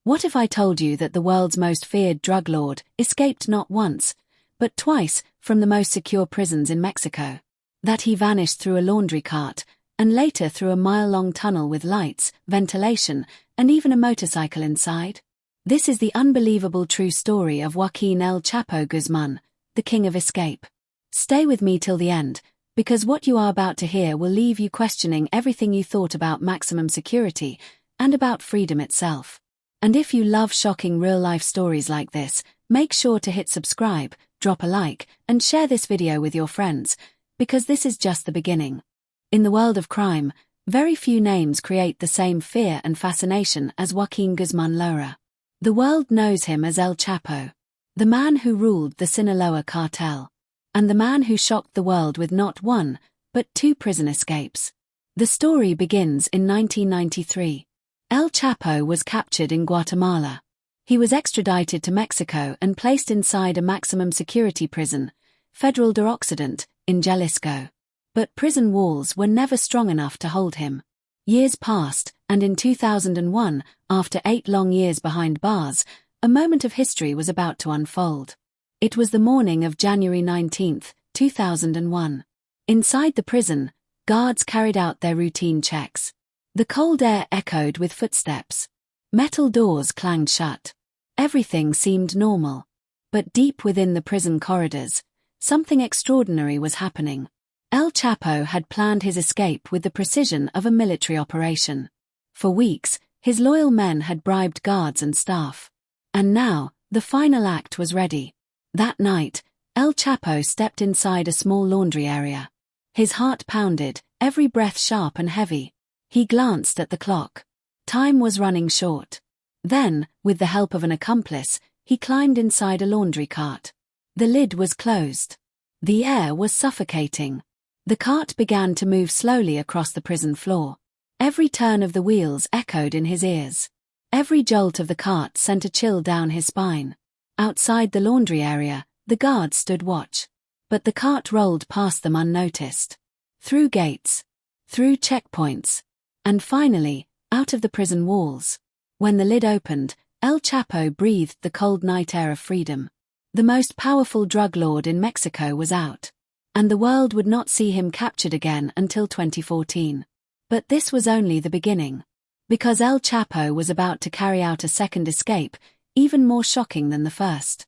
What if I told you that the world's most feared drug lord escaped not once, but twice from the most secure prisons in Mexico? That he vanished through a laundry cart, and later through a mile-long tunnel with lights, ventilation, and even a motorcycle inside? This is the unbelievable true story of Joaquín El Chapo Guzmán, the king of escape. Stay with me till the end, because what you are about to hear will leave you questioning everything you thought about maximum security and about freedom itself. And if you love shocking real-life stories like this, make sure to hit subscribe, drop a like, and share this video with your friends, because this is just the beginning. In the world of crime, very few names create the same fear and fascination as Joaquín Guzmán Loera. The world knows him as El Chapo, the man who ruled the Sinaloa cartel, and the man who shocked the world with not one, but two prison escapes. The story begins in 1993. El Chapo was captured in Guatemala. He was extradited to Mexico and placed inside a maximum security prison, Federal de Occidente, in Jalisco. But prison walls were never strong enough to hold him. Years passed, and in 2001, after 8 long years behind bars, a moment of history was about to unfold. It was the morning of January 19, 2001. Inside the prison, guards carried out their routine checks. The cold air echoed with footsteps. Metal doors clanged shut. Everything seemed normal. But deep within the prison corridors, something extraordinary was happening. El Chapo had planned his escape with the precision of a military operation. For weeks, his loyal men had bribed guards and staff. And now, the final act was ready. That night, El Chapo stepped inside a small laundry area. His heart pounded, every breath sharp and heavy. He glanced at the clock. Time was running short. Then, with the help of an accomplice, he climbed inside a laundry cart. The lid was closed. The air was suffocating. The cart began to move slowly across the prison floor. Every turn of the wheels echoed in his ears. Every jolt of the cart sent a chill down his spine. Outside the laundry area, the guards stood watch. But the cart rolled past them unnoticed. Through gates. Through checkpoints. And finally, out of the prison walls. When the lid opened, El Chapo breathed the cold night air of freedom. The most powerful drug lord in Mexico was out. And the world would not see him captured again until 2014. But this was only the beginning. Because El Chapo was about to carry out a second escape, even more shocking than the first.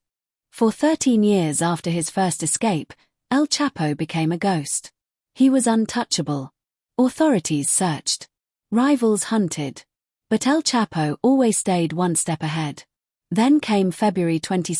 For 13 years after his first escape, El Chapo became a ghost. He was untouchable. Authorities searched. Rivals hunted. But El Chapo always stayed one step ahead. Then came February 22,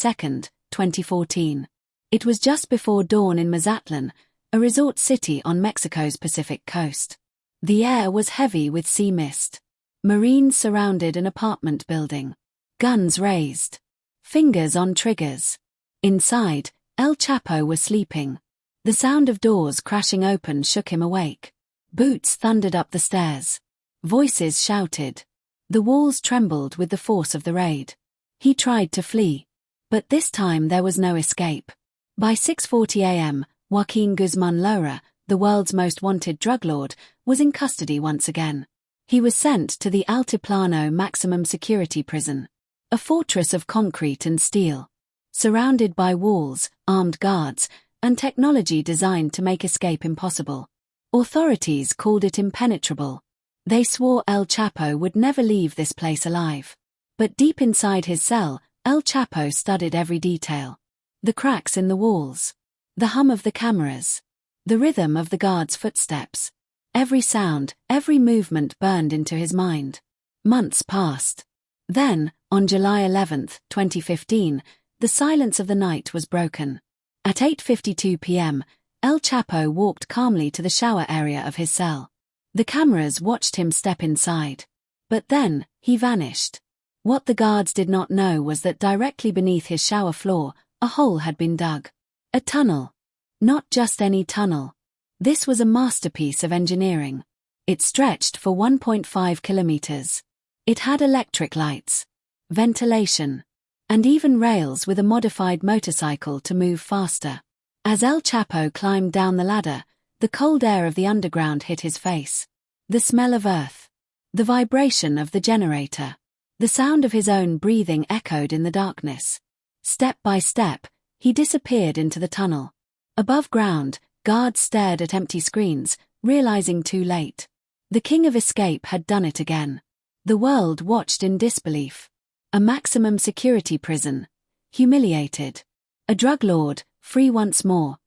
2014. It was just before dawn in Mazatlán, a resort city on Mexico's Pacific coast. The air was heavy with sea mist. Marines surrounded an apartment building. Guns raised. Fingers on triggers. Inside, El Chapo was sleeping. The sound of doors crashing open shook him awake. Boots thundered up the stairs. Voices shouted. The walls trembled with the force of the raid. He tried to flee. But this time there was no escape. By 6:40 a.m., Joaquín Guzmán Loera, the world's most wanted drug lord, was in custody once again. He was sent to the Altiplano maximum security prison. A fortress of concrete and steel. Surrounded by walls, armed guards, and technology designed to make escape impossible. Authorities called it impenetrable. They swore El Chapo would never leave this place alive. But deep inside his cell, El Chapo studied every detail. The cracks in the walls. The hum of the cameras. The rhythm of the guards' footsteps. Every sound, every movement burned into his mind. Months passed. Then, on July 11, 2015, the silence of the night was broken. At 8:52 p.m., El Chapo walked calmly to the shower area of his cell. The cameras watched him step inside. But then, he vanished. What the guards did not know was that directly beneath his shower floor, a hole had been dug. A tunnel. Not just any tunnel. This was a masterpiece of engineering. It stretched for 1.5 kilometers. It had electric lights, ventilation, and even rails with a modified motorcycle to move faster. As El Chapo climbed down the ladder, the cold air of the underground hit his face. The smell of earth. The vibration of the generator. The sound of his own breathing echoed in the darkness. Step by step, he disappeared into the tunnel. Above ground, guards stared at empty screens, realizing too late. The king of escape had done it again. The world watched in disbelief. A maximum security prison. Humiliated. A drug lord, free once more.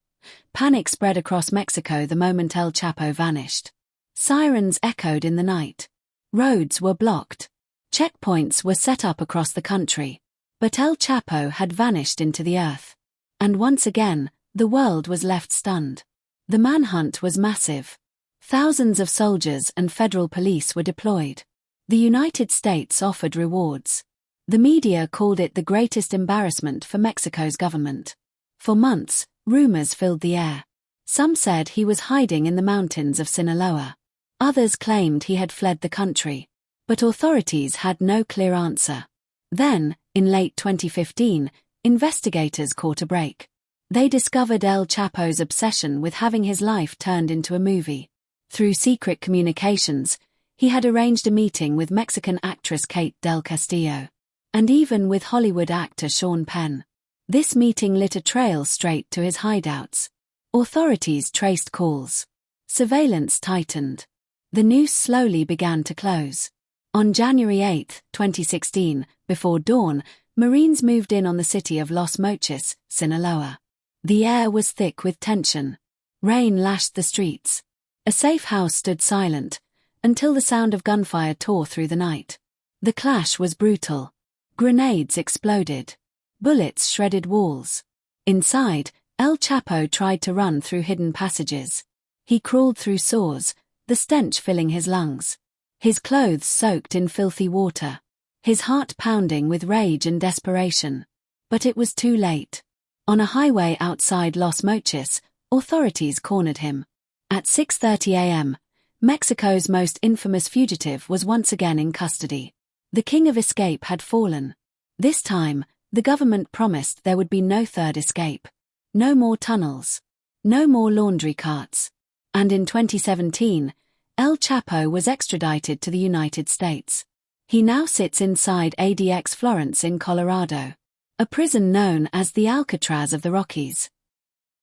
Panic spread across Mexico the moment El Chapo vanished. Sirens echoed in the night. Roads were blocked. Checkpoints were set up across the country. But El Chapo had vanished into the earth. And once again, the world was left stunned. The manhunt was massive. Thousands of soldiers and federal police were deployed. The United States offered rewards. The media called it the greatest embarrassment for Mexico's government. For months, rumors filled the air. Some said he was hiding in the mountains of Sinaloa. Others claimed he had fled the country. But authorities had no clear answer. Then, in late 2015, investigators caught a break. They discovered El Chapo's obsession with having his life turned into a movie. Through secret communications, he had arranged a meeting with Mexican actress Kate Del Castillo. And even with Hollywood actor Sean Penn. This meeting lit a trail straight to his hideouts. Authorities traced calls. Surveillance tightened. The noose slowly began to close. On January 8, 2016, before dawn, Marines moved in on the city of Los Mochis, Sinaloa. The air was thick with tension. Rain lashed the streets. A safe house stood silent, until the sound of gunfire tore through the night. The clash was brutal. Grenades exploded. Bullets shredded walls. Inside, El Chapo tried to run through hidden passages. He crawled through sores, the stench filling his lungs. His clothes soaked in filthy water. His heart pounding with rage and desperation. But it was too late. On a highway outside Los Mochis, authorities cornered him. At 6:30 a.m., Mexico's most infamous fugitive was once again in custody. The king of escape had fallen. This time, the government promised there would be no third escape. No more tunnels. No more laundry carts. And in 2017, El Chapo was extradited to the United States. He now sits inside ADX Florence in Colorado. A prison known as the Alcatraz of the Rockies.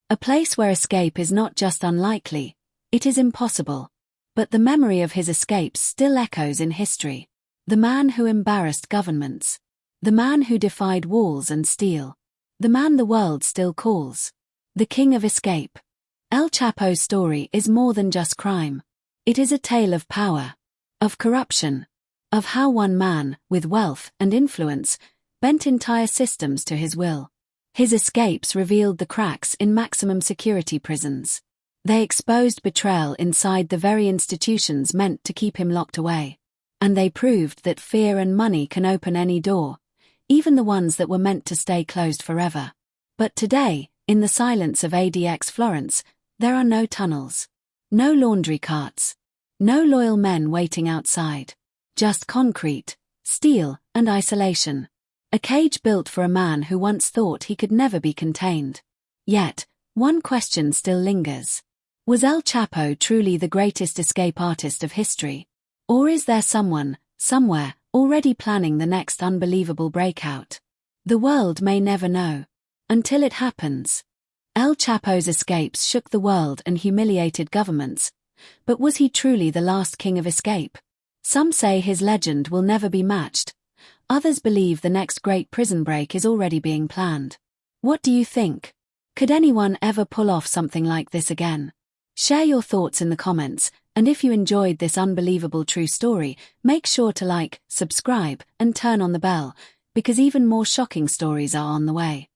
A place where escape is not just unlikely, it is impossible. But the memory of his escapes still echoes in history. The man who embarrassed governments. The man who defied walls and steel. The man the world still calls the king of escape. El Chapo's story is more than just crime. It is a tale of power, of corruption, of how one man, with wealth and influence, bent entire systems to his will. His escapes revealed the cracks in maximum security prisons. They exposed betrayal inside the very institutions meant to keep him locked away. And they proved that fear and money can open any door, even the ones that were meant to stay closed forever. But today, in the silence of ADX Florence, there are no tunnels. No laundry carts. No loyal men waiting outside. Just concrete, steel, and isolation. A cage built for a man who once thought he could never be contained. Yet, one question still lingers. Was El Chapo truly the greatest escape artist of history? Or is there someone, somewhere, already planning the next unbelievable breakout? The world may never know. Until it happens. El Chapo's escapes shook the world and humiliated governments. But was he truly the last king of escape? Some say his legend will never be matched. Others believe the next great prison break is already being planned. What do you think? Could anyone ever pull off something like this again? Share your thoughts in the comments, and if you enjoyed this unbelievable true story, make sure to like, subscribe, and turn on the bell, because even more shocking stories are on the way.